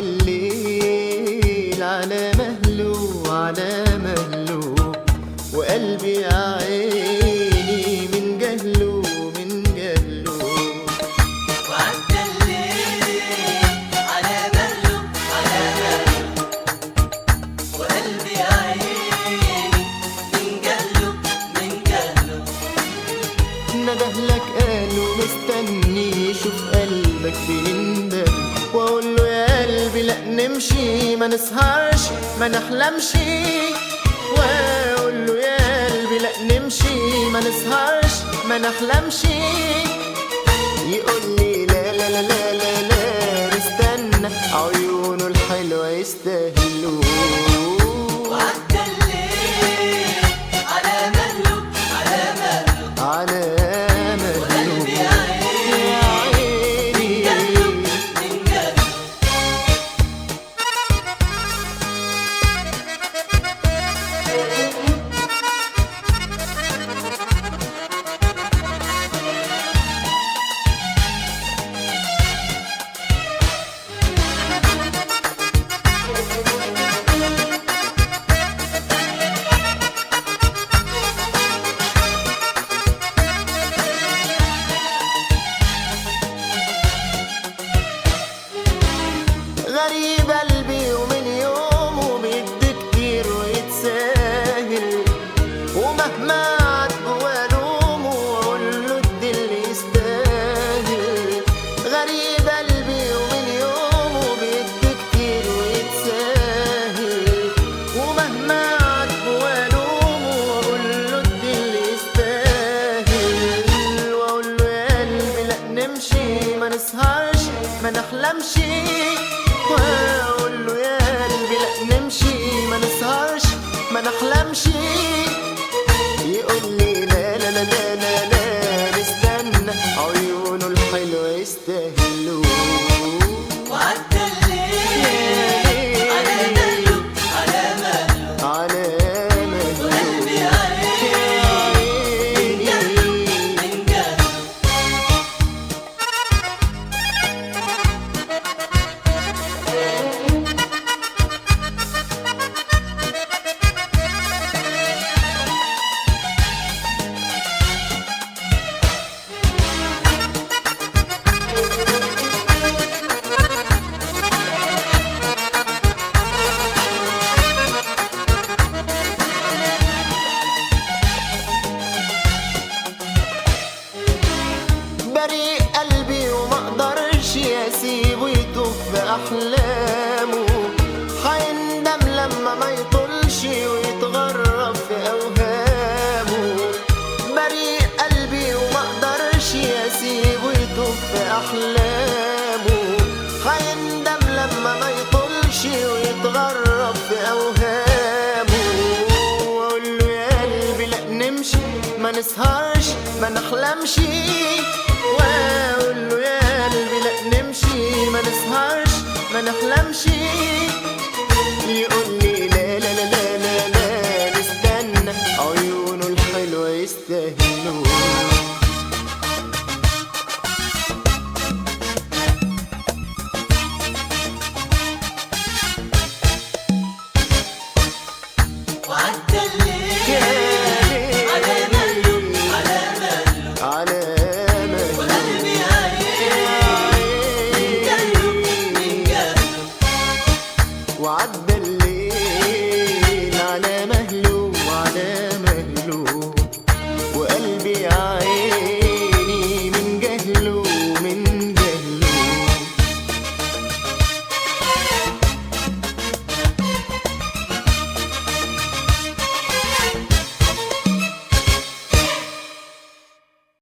الليل على مهله على مهله، وقلبي يا عيني من جهله من جهله. وعدى الليل على مهله على مهله، وقلبي يا عيني من جهله من جهله. ندهلك قاله مستني يشوف قلبك بيندم، واقول له يا قلبي لا نمشي ما نسهرش ما نحلمش، واقول له يا قلبي لا نمشي ما نسهرش ما نحلمش. يقول لي لا لا لا لا لا لا نستنى، عيونه الحلوة يستاهلوا. وعدى الليل على مهله على مهله، على وقلبي يا عيني من جهله من جهله. غريب قلبي ومن يومه بيدي كتير ويتساهل، ومهما عاتبه والومه واقول له ادي اللي يستاهل. غريب قلبي ومن يومه بيدي كتير ويتساهل، ومهما عاتبه والومه واقول له ادي اللي يستاهل. واقول له يا قلبي لا نمشي ما نسهرش ما نحلمش، واقول له يا قلبي لا نمشي ما نسهرش ما نحلمش. يقول لي لا لا لا لا لا لا نستنى، عيونه الحلوة يستاهلوا. وعدى الليل على مهله على مهله، على مهله وقلبي يا عيني من جهله من جهله. بريء قلبي وما اقدرش اسيبه يتوه في احلامه، هيندم لما ما يطولش ويتغرب في اوهامه. بريء قلبي وما اقدرش اسيبه يتوه في احلامه، هيندم لما ما يطولش ويتغرب في اوهامه. واقول له يا قلبي لا نمشي ما نسهرش ما نحلمش، واقول له يا قلبي لا نمشي ما نسهرش ما نحلمش. يقول لي لا لا لا لا لا لا نستنى، عيونه الحلوة يستاهلوا. وعدى الليل على مهله على مهله، على مهله وقلبي يا عيني من جهله من جهله. وعدى